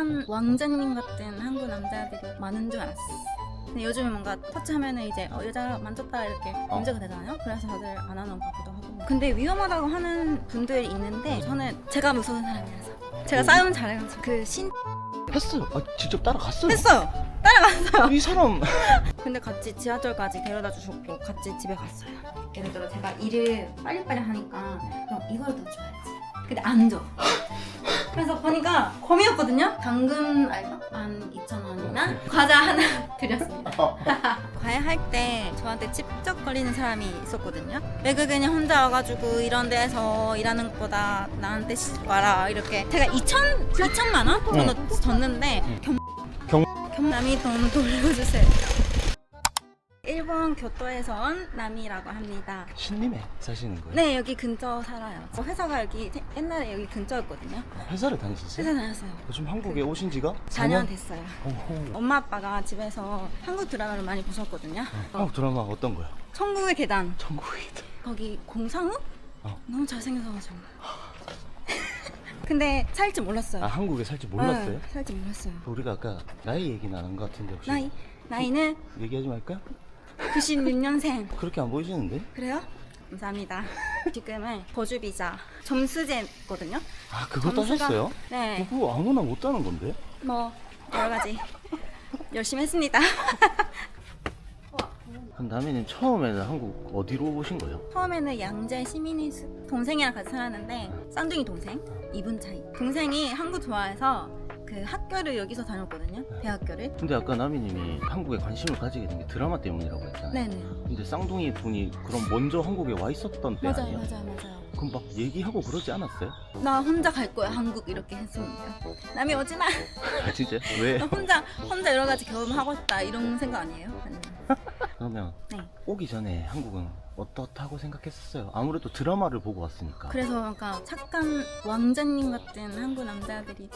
착한 왕자님 같은 한국 남자들이 많은 줄 알았어. 근데 요즘에 뭔가 터치하면은 이제 여자 만졌다 이렇게 문제가 되잖아요. 그래서 다들 안 하는 것 같기도 하고. 근데 위험하다고 하는 분들이 있는데 저는 제가 무서운 사람이라서 제가 싸움 잘해가지고 했어요. 직접 따라갔어요. 했어요. 따라갔어요. 이 사람 근데 같이 지하철까지 데려다 주셨고 같이 집에 갔어요. 예를 들어 제가 일을 빨리빨리 하니까 그럼 이걸 더 줘야지. 근데 안 줘. 그래서 보니까 거미였거든요. 당근 알바? 12,000원이나 과자 하나 드렸습니다. 과외할 때 저한테 찝쩍거리는 사람이 있었거든요. 외국인이 혼자 와가지고 이런 데에서 일하는 것보다 나한테 시집 와라 이렇게 제가 2천만 원 줬는데 남이 돈 돌려주세요. 일본 교토에서 온 남이라고 합니다. 신림에 사시는 거예요? 네, 여기 근처 살아요. 회사가 여기 옛날에 여기 근처였거든요. 회사를 다니셨어요? 회사 다녔어요. 요즘 한국에 오신 지가 4년 됐어요. 어허. 엄마 아빠가 집에서 한국 드라마를 많이 보셨거든요. 한국 드라마 어떤 거요? 천국의 계단. 천국이다. 거기 공상우? 너무 잘생겨서가지고. 근데 살 줄 몰랐어요. 한국에 살지 몰랐어요? 네, 살 줄 몰랐어요. 우리가 아까 나이 얘기 나눈 것 같은데 혹시 나이는 얘기하지 말까? 96년생. 그렇게 안 보이시는데? 그래요? 감사합니다. 지금은 거주 비자 점수제거든요. 그거 점수가- 따셨어요? 네. 그거 아무나 못 따는 건데? 뭐 여러 가지 열심히 했습니다. 그럼 나미님 처음에는 한국 어디로 오신 거예요? 처음에는 양재 시민이 동생이랑 같이 살았는데 쌍둥이 동생 2분 차이. 동생이 한국 좋아해서 그 학교를 여기서 다녔거든요. 대학교를. 근데 아까 나미님이 한국에 관심을 가지게 된 게 드라마 때문이라고 했잖아요. 네네. 근데 쌍둥이 분이 그럼 먼저 한국에 와 있었던 때 맞아요, 아니에요? 맞아요. 그럼 막 얘기하고 그러지 않았어요? 나 혼자 갈 거야 한국 이렇게 했었는데 남이 오지 마. 진짜? 왜? 나 혼자 여러 가지 경험하고 싶다 이런 생각 아니에요? 아니면. 그러면 네. 오기 전에 한국은 어떻다고 생각했었어요? 아무래도 드라마를 보고 왔으니까. 그래서 뭔가 착한 왕자님 같은 한국 남자들이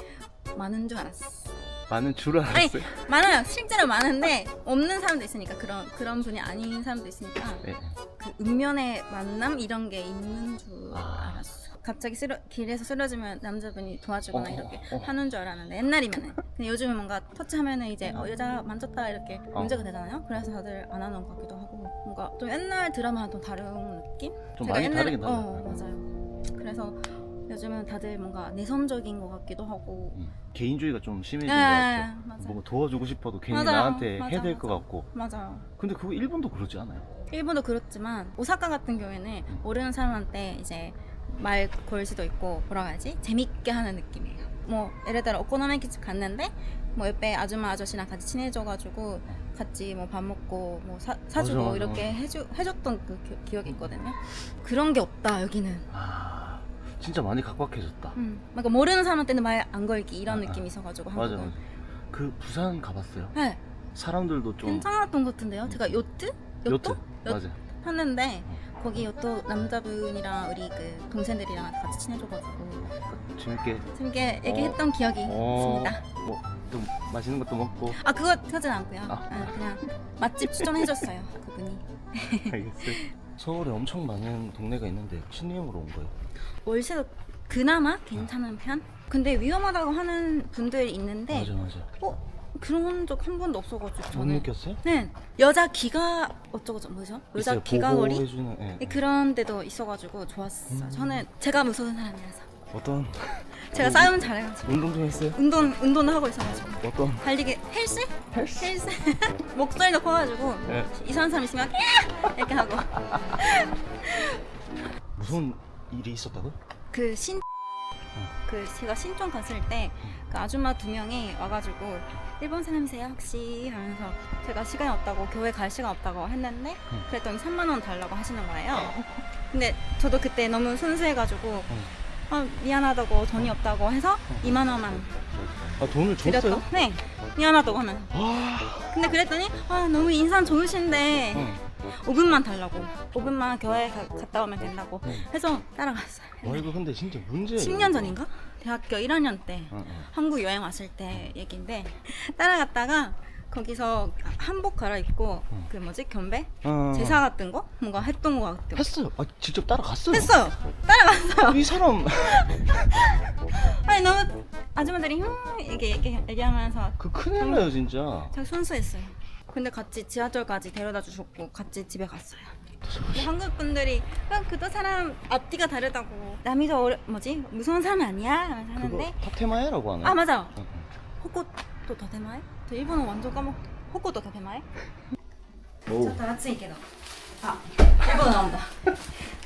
많은 줄 알았어. 많은 줄 알았어요? 많아요. 실제로 많은데 없는 사람도 있으니까 그런 분이 아닌 사람도 있으니까 네. 그 운명의 만남 이런 게 있는 줄 알았어. 갑자기 길에서 쓰러지면 남자분이 도와주거나 이렇게 하는 줄 알았는데 옛날이면은. 근데 요즘에 뭔가 터치하면은 이제 여자 만졌다 이렇게 문제가 되잖아요. 그래서 다들 안 하는 것 같기도 하고 뭔가 좀 옛날 드라마랑 좀 다른 느낌? 좀 많이 다르긴 하죠. 맞아요. 그래서 요즘은 다들 뭔가 내성적인 것 같기도 하고. 개인주의가 좀 심해진 것 네, 같아요. 맞아요. 뭐 도와주고 싶어도 괜히 맞아요. 나한테 맞아, 해야 될 것 맞아. 같고. 맞아요. 근데 그거 일본도 그러지 않아요? 일본도 그렇지만 오사카 같은 경우에는 모르는 사람한테 이제 말 걸 수도 있고 뭐라 해야지 재밌게 하는 느낌이에요. 뭐 예를 들어 오코노미야끼집 갔는데 뭐 옆에 아줌마 아저씨랑 같이 친해져가지고 같이 뭐 밥 먹고 뭐 사주고 맞아. 이렇게 해줬던 그 기억이 있거든요. 그런 게 없다 여기는. 진짜 많이 각박해졌다. 그러니까 모르는 사람한테는 말 안 걸기 이런 느낌이 있어가지고 한국은. 맞아. 그 부산 가봤어요? 네. 사람들도 좀 괜찮았던 것 같은데요. 제가 요트 맞아. 탔는데 거기 요트 남자분이랑 우리 그 동생들이랑 같이 친해져가지고 재밌게 얘기했던 기억이 있습니다. 또 맛있는 것도 먹고. 그거 하진 않고요. 그냥 맛집 추천해줬어요 그분이. 알겠어요. 서울에 엄청 많은 동네가 있는데 신림으로 온 거예요? 월세도 그나마 괜찮은 편? 근데 위험하다고 하는 분들이 있는데 맞아. 그런 적 한 번도 없어가지고 못 저는. 느꼈어요? 네. 여자 기가 어쩌고저쩌고 뭐죠? 여자 있어요. 기가거리? 보호해주는, 예. 그런 데도 있어가지고 좋았어요. 저는 제가 무서운 사람이라서. 어떤 제가 싸움 잘해가지고 운동 좀 했어요? 운동을 하고 있어가지고 어떤 달리기 헬스? 목소리도 커가지고 네. 이상한 사람 있으면 야! 이렇게 하고 무슨 일이 있었다고요? 그 제가 신촌 갔을 때 그 아줌마 2명이 와가지고 일본 사람이세요 혹시 하면서 제가 시간이 없다고 교회 갈 시간 없다고 했는데 그랬더니 3만 원 달라고 하시는 거예요. 근데 저도 그때 너무 순수해가지고 미안하다고 돈이 없다고 해서 2만 원만 돈을 줬어요? 드렸던. 네, 미안하다고 하면. 근데 그랬더니 너무 인상 좋으신데 5분만 달라고. 5분만 교회 갔다 오면 된다고 해서 따라갔어요. 이거 근데 진짜 문제예요. 10년 전인가? 대학교 1학년 때 한국 여행 왔을 때 얘긴데 따라갔다가 거기서 한복 갈아입고 그 뭐지 겸배? 제사 같은 거? 뭔가 했던 거 같아요. 했어요. 직접 따라갔어요. 했어요. 따라갔어요. 이 사람 아니 너무 아줌마들이 이게 얘기하면서 그 큰일 나요 진짜. 제가 순수했어요. 근데 같이 지하철까지 데려다 주셨고 같이 집에 갔어요. 근데 한국 분들이 그도 사람 앞뒤가 다르다고 남이 더 무서운 사람 아니야? 하면서 그거 하는데 타테마에라고 하나요? 아 맞아. 응, 응. 호코또 다테마에? 저 일본어 완전 까먹었다. 호코또 다테마에? 오, 저 다츠이게도. 아 일본어 나온다.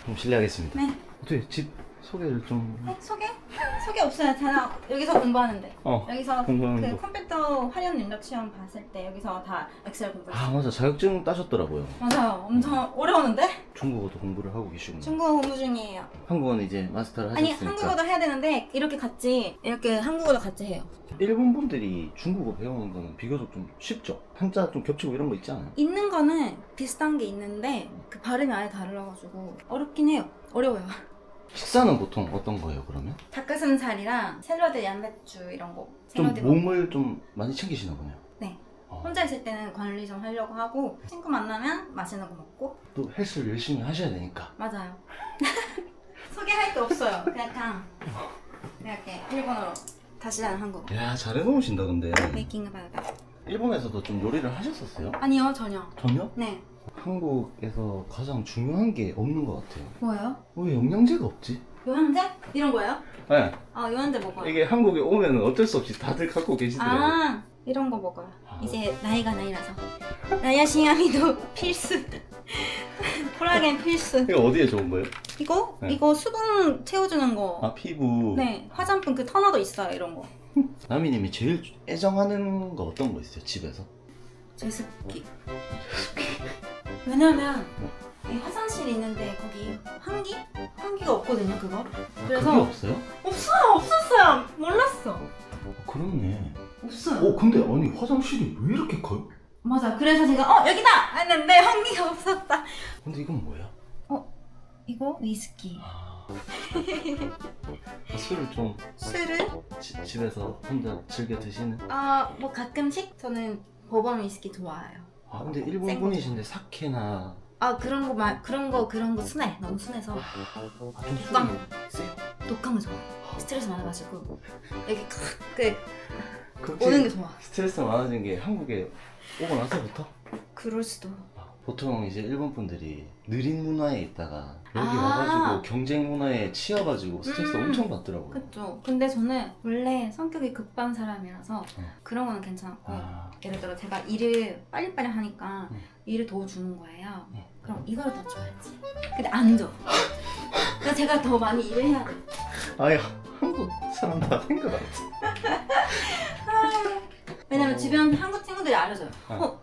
그럼 실례하겠습니다. 네. 어떻게 집 소개를 좀. 네, 소개 없어요. 제가 여기서 공부하는데. 여기서 공부하는 그 거. 컴퓨터 활용 능력 시험 봤을 때 여기서 다 엑셀 공부했어요. 아 맞아, 자격증 따셨더라고요. 맞아요. 엄청 어려웠는데? 중국어도 공부를 하고 계시군요. 중국어 공부 중이에요. 한국어는 이제 마스터를 아니 하셨으니까. 한국어도 해야 되는데 이렇게 한국어도 같이 해요. 일본 분들이 중국어 배우는 거는 비교적 좀 쉽죠? 한자 좀 겹치고 이런 거 있지 않아요? 있는 거는 비슷한 게 있는데 그 발음이 아예 달라가지고 어렵긴 해요. 어려워요. 식사는 보통 어떤 거예요 그러면? 닭가슴살이랑 샐러드, 양배추 이런 거. 좀 샐러드 몸을 좀 많이 챙기시나 보네요. 네. 어. 혼자 있을 때는 관리 좀 하려고 하고 친구 만나면 맛있는 거 먹고. 또 헬스를 열심히 하셔야 되니까. 맞아요. 소개할 게 없어요. 그냥 이렇게 일본어로 다시 하는 한국어. 야, 잘 해놓으신다 근데. 메이킹 바다. 일본에서도 좀 요리를 하셨었어요? 아니요 전혀. 전혀? 네. 한국에서 가장 중요한 게 없는 것 같아요. 뭐예요? 왜 영양제가 없지? 요한제? 이런 거예요? 네. 아 요한제 먹어요. 이게 한국에 오면 어쩔 수 없이 다들 갖고 계시더라고요. 아 이런 거 먹어요. 아. 이제 나이가 나이라서. 나야신아미도 필수. 콜라겐 필수. 이거 어디에 좋은 거예요? 이거? 네. 이거 수분 채워주는 거. 아, 피부. 네. 화장품 그 토너도 있어요. 이런 거. 나미님이 제일 애정하는 거 어떤 거 있어요, 집에서? 제습기. 왜냐면 이 화장실이 있는데 거기 환기가 없거든요. 그거. 아, 그래서- 그게 없어요? 없었어요. 몰랐어. 그렇네. 없어요. 근데 아니 화장실이 왜 이렇게 커요? 맞아. 그래서 제가 여기다 했는데 환기가 없었다. 근데 이건 뭐야? 이거 위스키. 술을 좀 술을? 집에서 혼자 즐겨 드시는? 뭐 가끔씩 저는 버번 위스키 좋아해요. 아 근데 일본 센 분이신데 사케나 그런 거 순해. 너무 순해서 좀 독감. 술이 세요. 독한 거 좋아. 스트레스 많아가지고 여기 그 혹시 오는 게 좋아. 스트레스 많아진 게 한국에 오고 나서부터? 그럴 수도. 보통 이제 일본 분들이 느린 문화에 있다가 여기 아. 와가지고 경쟁 문화에 치여가지고 스트레스 엄청 받더라고요. 그쵸. 근데 저는 원래 성격이 급한 사람이라서 응. 그런 거는 괜찮고 아, 예를 들어 제가 일을 빨리빨리 하니까 응. 일을 도와주는 거예요. 응. 그럼 이걸 더 줘야지. 근데 안 줘. 그래서 제가 더 많이 일을 해야 돼. 아야 한국 사람 다 생각 안 해. 왜냐면 주변 한국 친구들이 알려줘요.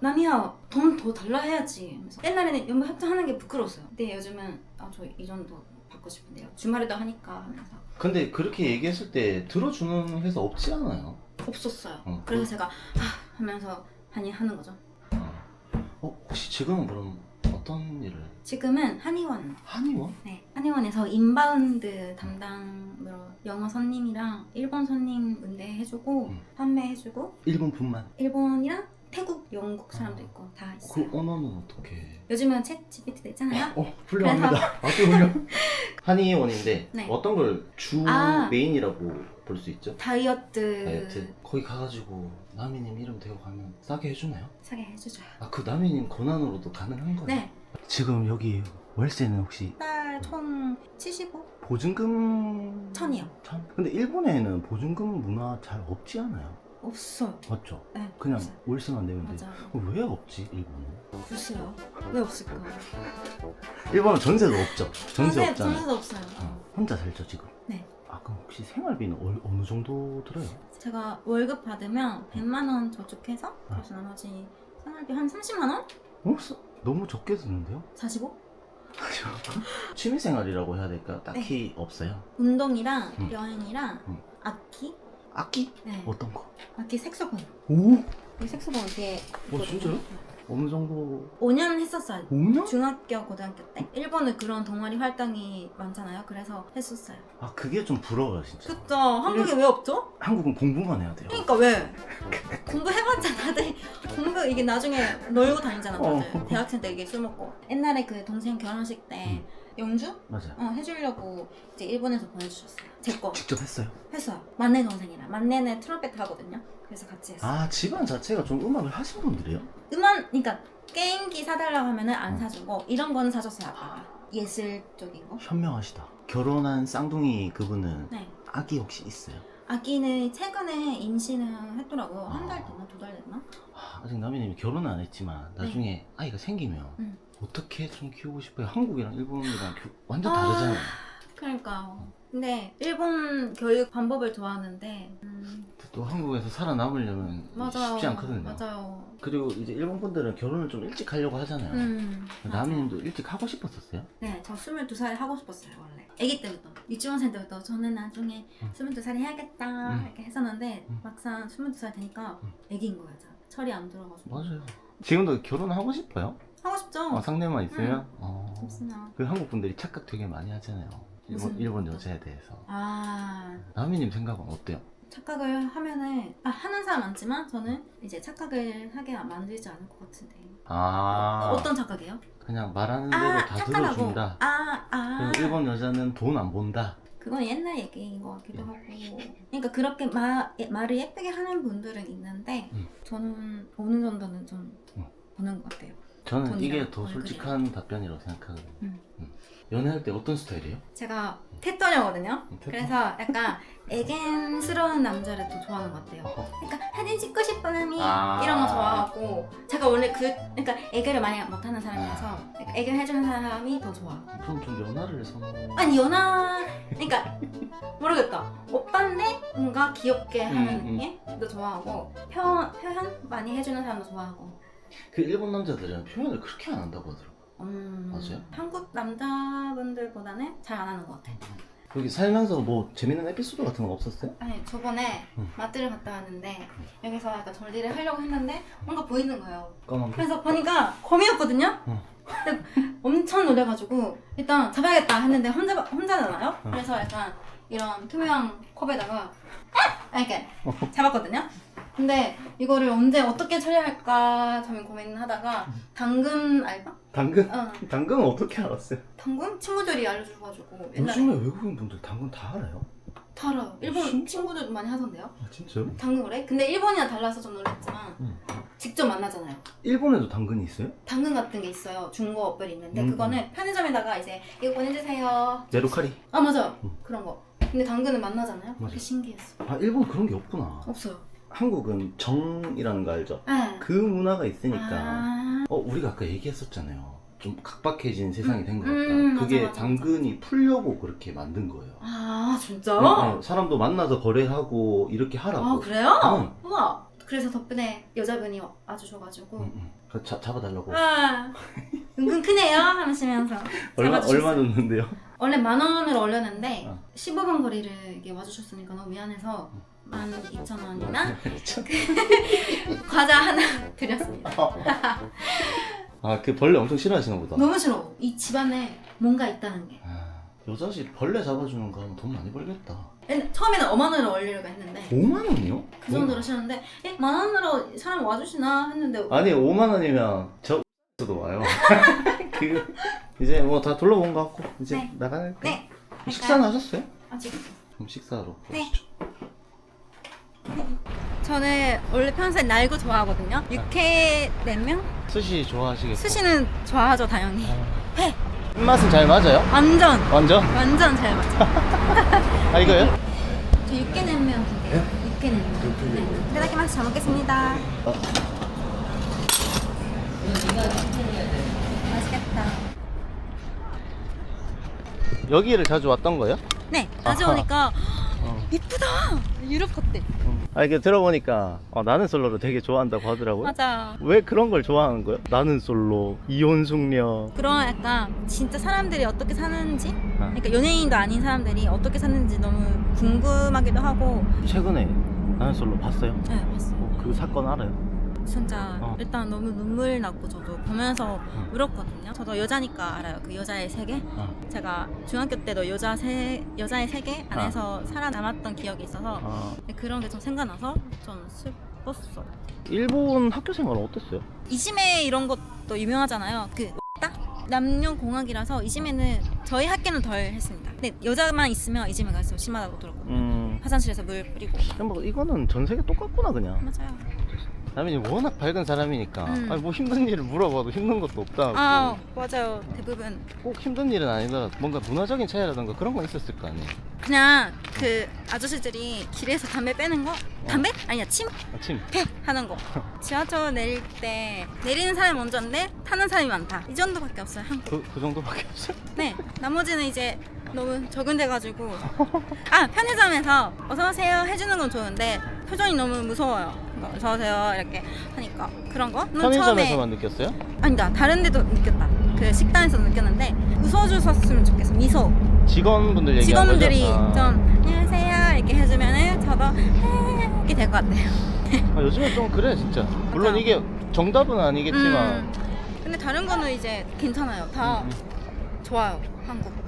남이야 돈 더 달라 해야지. 하면서 옛날에는 연봉 협상하는 게 부끄러웠어요. 근데 요즘은 저 이 정도 받고 싶은데요. 주말에도 하니까 하면서 근데 그렇게 얘기했을 때 들어주는 회사 없지 않아요? 없었어요. 그래서 제가 하면서 하는 거죠. 혹시 지금은 그럼 어떤 일을? 지금은 한의원. 한의원? 네, 한의원에서 인바운드 담당으로 영어 손님이랑 일본 손님 응대해주고 판매해주고 일본 분만? 일본이랑 태국, 영국 사람도 있고 다 있어요. 그 언어는 어떻게? 요즘은 챗 GPT도 있잖아요. 훌륭합니다. 아주 훌륭. 한의원인데 네. 어떤 걸 주 아. 메인이라고 볼 수 있죠? 다이어트, 다이어트. 거기 가가지고 나미님 이름 대고 가면 싸게 해주나요? 사게 해주죠. 아, 그 나미님 권한으로도 가능한 거예요? 네, 지금 여기 월세는 혹시 달 총 75? 보증금 1000이요. 1000? 근데 일본에는 보증금 문화 잘 없지 않아요? 없어요. 맞죠? 네, 그냥 없어요. 월세만 내면 돼. 맞아요. 왜 없지 일본은? 글쎄요. 왜 없을까? 일본은 전세도 없죠. 전세 없잖아요. 전세도 없어요. 혼자 살죠 지금? 네. 아 그럼 혹시 생활비는 어느 정도 들어요? 제가 월급 받으면 100만 원 저축해서 그래서 나머지 생활비 한 30만 원? 너무 적게 드는데요? 45? 취미생활이라고 해야 될까? 딱히 없어요. 운동이랑 음. 여행이랑 음. 악기? 악기? 네. 어떤 거? 악기 색소폰. 오? 이 색소폰 뒤에 진짜요? 어느 정도? 5년 했었어요. 5년? 중학교, 고등학교 때. 일본은 그런 동아리 활동이 많잖아요. 그래서 했었어요. 아 그게 좀 부러워요 진짜. 그쵸? 한국에 왜 없죠? 한국은 공부만 해야 돼요. 그러니까 왜? 공부해봤자 다들 공부 이게 나중에 놀고 다니잖아 다들. 대학생 때 이게 술 먹고. 옛날에 그 동생 결혼식 때 영주? 맞아요. 해주려고 이제 일본에서 보내주셨어요. 제 거. 직접 했어요? 했어요. 만내 동생이랑. 만내는 트럼펫 하거든요. 그래서 같이 했어요. 아 집안 자체가 좀 음악을 하신 분들이에요? 그러니까 게임기 사달라고 하면은 안 사주고 이런 거는 사줬어요 아빠가. 예술 쪽인 거. 현명하시다. 결혼한 쌍둥이 그분은 네. 아기 혹시 있어요? 아기는 최근에 임신을 했더라고요. 한 달 됐나? 2달 됐나? 아직 나미님이 결혼은 안 했지만 나중에 아이가 생기면 어떻게 좀 키우고 싶어요? 한국이랑 일본이랑 완전 다르잖아요. 그러니까. 근데 일본 교육 방법을 좋아하는데 또 한국에서 살아남으려면 맞아요. 쉽지 않거든요. 맞아요. 그리고 이제 일본 분들은 결혼을 좀 일찍 하려고 하잖아요. 나미님도 일찍 하고 싶었었어요? 네, 저 22살에 하고 싶었어요 원래. 아기 때부터 유치원생 때부터 저는 나중에 22살에 해야겠다 이렇게 했었는데 막상 22살 되니까 아기인 거예요. 철이 안 들어가지고. 맞아요. 지금도 결혼하고 싶어요? 하고 싶죠. 상대만 있으면? 없으나. 그 한국 분들이 착각 되게 많이 하잖아요. 일본 여자에 대해서. 나미님 생각은 어때요? 착각을 하면은 하는 사람 많지만 저는 이제 착각을 하게 만들지 않을 것 같은데. 어떤 착각이에요? 그냥 말하는 대로 다 착각하고. 들어준다. 그리고 일본 여자는 돈 안 본다. 그건 옛날 얘기인 것 같기도 하고. 그러니까 그렇게 말을 예쁘게 하는 분들은 있는데 저는 어느 정도는 좀 보는 것 같아요. 저는 돈이랑 이게 더 얼굴이랑. 솔직한 답변이라고 생각하거든요. 연애할 때 어떤 스타일이에요? 제가 태떠녀거든요. 그래서 약간 애견스러운 남자를 더 좋아하는 것 같아요. 그러니까 사진 찍고 싶은 남이 이런 거 좋아하고 제가 원래 그러니까 애교를 많이 못하는 사람이라서 애교 해주는 사람이 더 좋아. 그럼 좀 연하를 선호. 아니 그러니까 모르겠다. 오빠인데 뭔가 귀엽게 하는 게 더 좋아하고 표현 많이 해주는 사람도 좋아하고. 그 일본 남자들은 표현을 그렇게 안 한다고 하더라고. 맞아요? 한국 남자분들보다는 잘 안 하는 것 같아. 여기 살면서 뭐 재밌는 에피소드 같은 거 없었어요? 아니 저번에 마트를 갔다 왔는데 여기서 약간 정리를 하려고 했는데 뭔가 보이는 거예요. 까만 거? 그래서 보니까 거미였거든요. 근데 엄청 놀래가지고 일단 잡아야겠다 했는데 혼자잖아요. 그래서 약간 이런 투명한 컵에다가 이렇게 잡았거든요. 근데 이거를 언제 어떻게 처리할까 저는 고민하다가 당근 알바? 당근? 당근은 어떻게 알았어요? 당근? 친구들이 알려줘가지고 옛날에 요즘에 외국인 분들 당근 다 알아요? 다 알아요. 일본 진짜? 친구들 많이 하던데요? 아 진짜요? 당근 그래? 근데 일본이랑 달라서 좀 놀랐지만 직접 만나잖아요. 일본에도 당근이 있어요? 당근 같은 게 있어요. 중고 어플이 있는데 그거는 편의점에다가 이제 이거 보내주세요. 네로카리? 맞아요. 그런 거. 근데 당근은 만나잖아요. 맞아. 그게 신기했어. 일본 그런 게 없구나. 없어요. 한국은 정이라는 거 알죠? 네. 그 문화가 있으니까 우리가 아까 얘기했었잖아요. 좀 각박해진 세상이 된 것 같다. 그게 맞아. 당근이 풀려고 그렇게 만든 거예요. 진짜요? 네, 사람도 만나서 거래하고 이렇게 하라고. 그래요? 우와. 그래서 덕분에 여자분이 와주셔가지고 잡아달라고. 은근 크네요 하시면서 얼마 잡아주셨어요. 줬는데요? 원래 10,000원으로 올렸는데 15분 거리를 이게 와주셨으니까 너무 미안해서 12,000원이나 과자 하나 드렸습니다. 그 벌레 엄청 싫어하시나 보다. 너무 싫어. 이 집안에 뭔가 있다는 게. 여자시 벌레 잡아주는 거 하면 돈 많이 벌겠다. 처음에는 50,000원으로 올리려고 했는데 5만 원이요? 그 정도로 싫었는데 10,000원으로 사람 와주시나 했는데 아니 5만 원이면 저도 와요. 이제 뭐 다 둘러본 것 같고 이제 네. 나가는 거. 네. 식사는 하셨어요? 아직. 그럼 식사로 네. 가시죠. 저는 원래 평소에 날고 좋아하거든요. 육회냉면? 스시 좋아하시겠고. 스시는 좋아하죠 당연히. 회! 입맛은 잘 맞아요? 완전 잘 맞죠. 이거요? 저 육회냉면 두 개요. 육회냉면. 네. 이따다키마스 잘 먹겠습니다. 맛있겠다. 여기를 자주 왔던 거예요? 네, 자주 아하. 오니까 이쁘다. 유럽 같대. 이게 들어보니까 나는 솔로를 되게 좋아한다고 하더라고요. 맞아. 왜 그런 걸 좋아하는 거예요? 나는 솔로, 이혼숙녀. 그런 약간 진짜 사람들이 어떻게 사는지, 그러니까 연예인도 아닌 사람들이 어떻게 사는지 너무 궁금하기도 하고. 최근에 나는 솔로 봤어요? 네, 봤어요. 그 사건 알아요? 진짜 일단 너무 눈물 났고 저도 보면서 울었거든요. 저도 여자니까 알아요. 그 여자의 세계. 제가 중학교 때도 여자의 세계 안에서 살아남았던 기억이 있어서 그런 게 좀 생각나서 좀 슬펐어요. 일본 학교 생활은 어땠어요? 이지메 이런 것도 유명하잖아요. 그 남녀공학이라서 이즘에는 저희 학교는 덜 했습니다. 근데 여자만 있으면 이즘에 가서 심하다고 들었거든요. 화장실에서 물 뿌리고. 뭐 이거는 전 세계 똑같구나 그냥. 맞아요. 남이 워낙 밝은 사람이니까 아니 뭐 힘든 일을 물어봐도 힘든 것도 없다. 아 맞아요. 대부분 꼭 힘든 일은 아니더라도 뭔가 문화적인 차이라던가 그런 건 있었을 거 아니에요. 그냥 그 아저씨들이 길에서 담배 빼는 거? 담배? 아니야 침? 아침. 팩 하는 거. 지하철 내릴 때 내리는 사람이 먼저인데 타는 사람이 많다. 이 정도밖에 없어요 한국. 그 정도밖에 없어요? 네. 나머지는 이제 너무 적응돼가지고 아 편의점에서 어서 오세요 해주는 건 좋은데 표정이 너무 무서워요. 그러니까 어서 오세요 이렇게 하니까 그런 거. 편의점에서만 느꼈어요? 아니다 다른 데도 느꼈다. 그 식당에서 느꼈는데 웃어주셨으면 좋겠어. 미소. 직원분들 얘기한 직원분들이 거죠? 좀 안녕하세요 이렇게 해주면은 저도 이렇게 될 것 같아요. 요즘에 좀 그래 진짜. 물론 맞아. 이게 정답은 아니겠지만 근데 다른 거는 이제 괜찮아요. 다 좋아요 한국.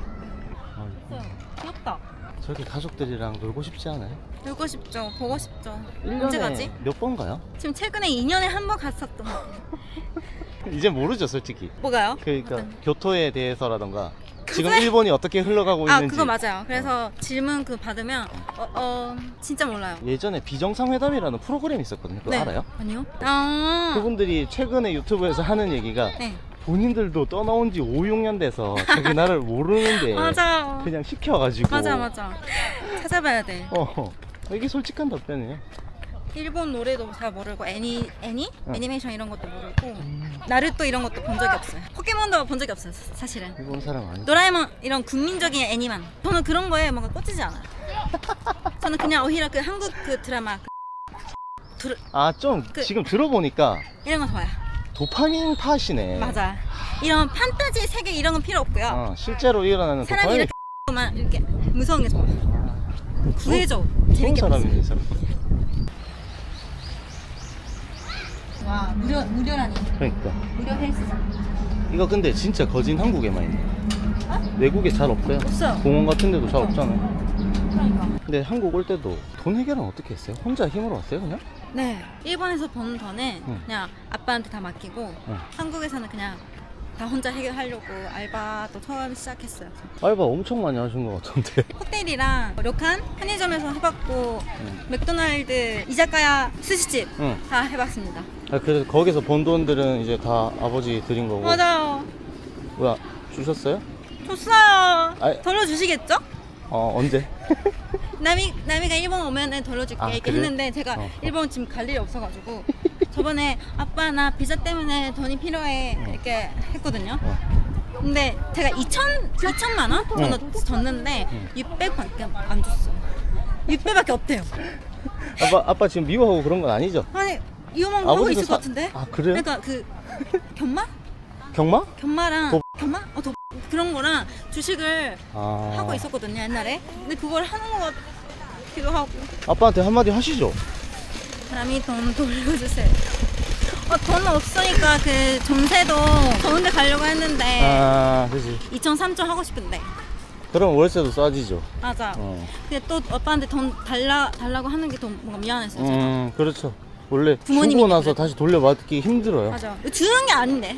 귀엽다. 저렇게 가족들이랑 놀고 싶지 않아요? 놀고 싶죠. 보고 싶죠. 언제 1년에 가지? 몇 번 가요? 지금 최근에 2년에 한 번 갔었던 것 같아요. 이제 모르죠 솔직히. 뭐가요? 그러니까 어떤? 교토에 대해서라던가 지금 그래? 일본이 어떻게 흘러가고 아 있는지. 그거 맞아요. 그래서 질문 그 받으면 진짜 몰라요. 예전에 비정상회담이라는 프로그램이 있었거든요. 그거 알아요? 아니요. 아 그분들이 최근에 유튜브에서 하는 얘기가 네. 본인들도 떠나온 지 5, 6년 돼서 자기 나라를 모르는데 맞아요. 그냥 시켜가지고 맞아. 찾아봐야 돼. 이게 솔직한 답변이에요. 일본 노래도 잘 모르고 애니메이션 이런 것도 모르고 나루토 이런 것도 본 적이 없어요. 포켓몬도 본 적이 없어요. 사실은. 일본 사람 아니죠? 도라에몽 이런 국민적인 애니만. 저는 그런 거에 뭔가 꽂히지 않아요. 저는 그냥 오히려 그 한국 그 드라마 좀 지금 들어보니까 이런 거 좋아요. 도파민 탓이네. 맞아. 이런 판타지 세계 이런 건 필요 없고요. 실제로 일어나는 사람이 도파민 이렇게 무서운 게 좋아. 구해줘. 좋은 재밌게 봤어. 사람이네 이 사람. 와 무료라니. 그러니까 무료 헬스장. 이거 근데 진짜 거진 한국에만 있네. 외국에 잘 없어요. 없어요. 공원 같은 데도 잘 없잖아요. 그러니까. 근데 한국 올 때도 돈 해결은 어떻게 했어요? 혼자 힘으로 왔어요 그냥? 네. 일본에서 버는 돈은 응. 그냥 아빠한테 다 맡기고 응. 한국에서는 그냥 다 혼자 해결하려고 알바도 처음 시작했어요. 알바 엄청 많이 하신 것 같은데. 호텔이랑 료칸, 편의점에서 해봤고 맥도날드, 이자카야, 스시집 응. 다 해봤습니다. 그래서 거기서 번 돈들은 이제 다 아버지 드린 거고. 맞아요. 뭐야 주셨어요? 줬어요. 아이. 돌려주시겠죠? 언제? 나미가 일본 오면은 돌려줄게 이렇게 그래? 했는데 제가 일본 지금 갈 일이 없어가지고 저번에 아빠 나 비자 때문에 돈이 필요해 이렇게 했거든요. 근데 제가 2천만 원 저는 줬는데 600밖에 안 줬어. 600밖에 없대요. 아빠 지금 미워하고 그런 건 아니죠? 아니 이거만 하고 아버지도 있을 것 같은데? 그래요? 그러니까 그 견마? 경마? 견마랑 견마? 그런 거랑 주식을 아. 하고 있었거든요 옛날에. 근데 그걸 하는 것 같기도 하고. 아빠한테 한마디 하시죠. 남이 돈 돌려주세요. 돈 없으니까 그 전세도 좋은데 가려고 했는데 그지. 2천 3천 하고 싶은데. 그럼 월세도 싸지죠. 맞아. 근데 또 오빠한테 돈 달라고 하는 게 더 뭔가 미안했어요. 제가. 그렇죠. 원래 부모님이 주고 나서 그래도. 다시 돌려받기 힘들어요. 맞아. 주는 게 아닌데.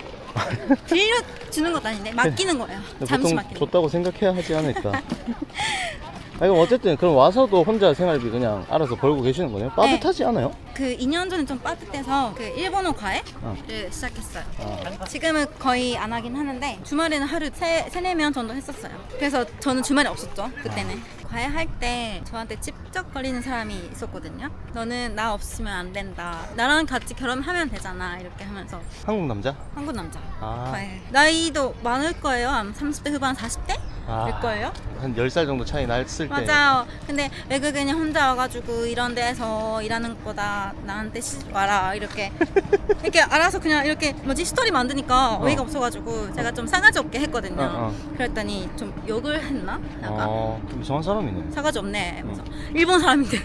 빌려주는 것도 아닌데 맡기는 거예요. 잠시 보통 맡기는 거. 줬다고 생각해야 하지 않을까. 그럼 어쨌든 그럼 와서도 혼자 생활비 그냥 알아서 벌고 계시는 거네요. 빠듯하지 않아요? 그 2년 전에 좀 빠듯해서 그 일본어 과외를 시작했어요. 지금은 거의 안 하긴 하는데 주말에는 하루 3-4명 정도 했었어요. 그래서 저는 주말에 없었죠 그때는. 과외할 때 저한테 찝쩍거리는 사람이 있었거든요. 너는 나 없으면 안 된다. 나랑 같이 결혼하면 되잖아. 이렇게 하면서. 한국 남자? 한국 남자. 아. 과외. 나이도 많을 거예요. 아마 30대 후반 40대? 일 거예요. 한 10살 정도 차이 났을 때. 맞아요. 근데 외국인이 혼자 와가지고 이런 데서 일하는 것보다 나한테 시집 와라 이렇게 알아서 그냥 이렇게 스토리 만드니까 어이가 없어가지고 제가 좀 싸가지 없게 했거든요. 그랬더니 좀 욕을 했나? 약간 좀 이상한 사람이네. 싸가지 없네. 그래서 일본 사람인데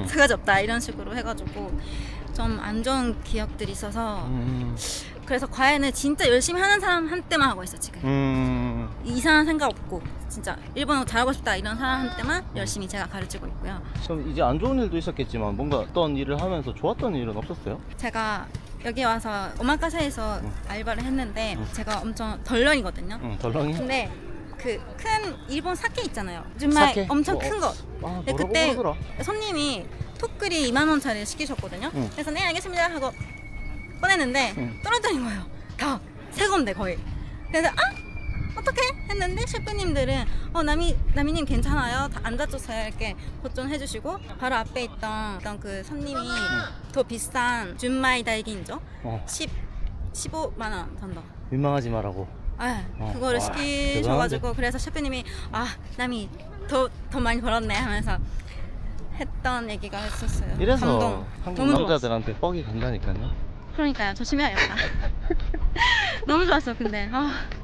싸가지 없다 이런 식으로 해가지고 좀 안 좋은 기억들이 있어서 그래서 과외는 진짜 열심히 하는 사람한테만 하고 있어 지금. 이상한 생각 없고 진짜 일본어 잘하고 싶다 이런 사람한테만 열심히 제가 가르치고 있고요. 그럼 이제 안 좋은 일도 있었겠지만 뭔가 어떤 일을 하면서 좋았던 일은 없었어요? 제가 여기 와서 오마카세에서 알바를 했는데 제가 엄청 덜렁이거든요. 응, 덜렁이? 근데 그 큰 일본 사케 있잖아요. 정말 사케? 엄청 어, 큰 거. 아, 근데 뭐라고 그때 그러더라? 손님이 토끼리 2만 원짜리 시키셨거든요. 응. 그래서 네 알겠습니다 하고 꺼냈는데 응. 떨어뜨린 거예요. 다 새 건데 거의. 그래서 어떻게 했는데 셰프님들은 나미님 괜찮아요. 다 앉아주세요 이렇게 보존해주시고 바로 앞에 있던 그 손님이 더 비싼 준마이 다이긴죠. 15만 원 정도. 민망하지 말라고. 그거를 와, 시키셔가지고 그래서 셰프님이 남이 더 많이 벌었네 하면서 했던 얘기가 했었어요. 이래서 감동. 한국 너무 좋았어. 남자들한테 뻑이 간다니까요. 그러니까요. 조심해야겠다. 너무 좋았어. 근데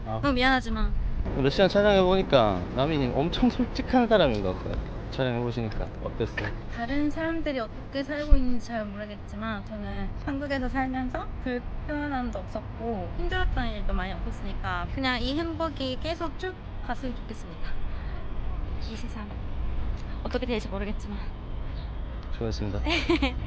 너무 미안하지만 몇 시간 촬영해보니까 나미님 엄청 솔직한 사람인 것 같아요. 촬영해보시니까 어땠어요? 다른 사람들이 어떻게 살고 있는지 잘 모르겠지만 저는 한국에서 살면서 불편함도 없었고 힘들었던 일도 많이 없었으니까 그냥 이 행복이 계속 쭉 갔으면 좋겠습니다. 이 세상 어떻게 될지 모르겠지만 수고했습니다.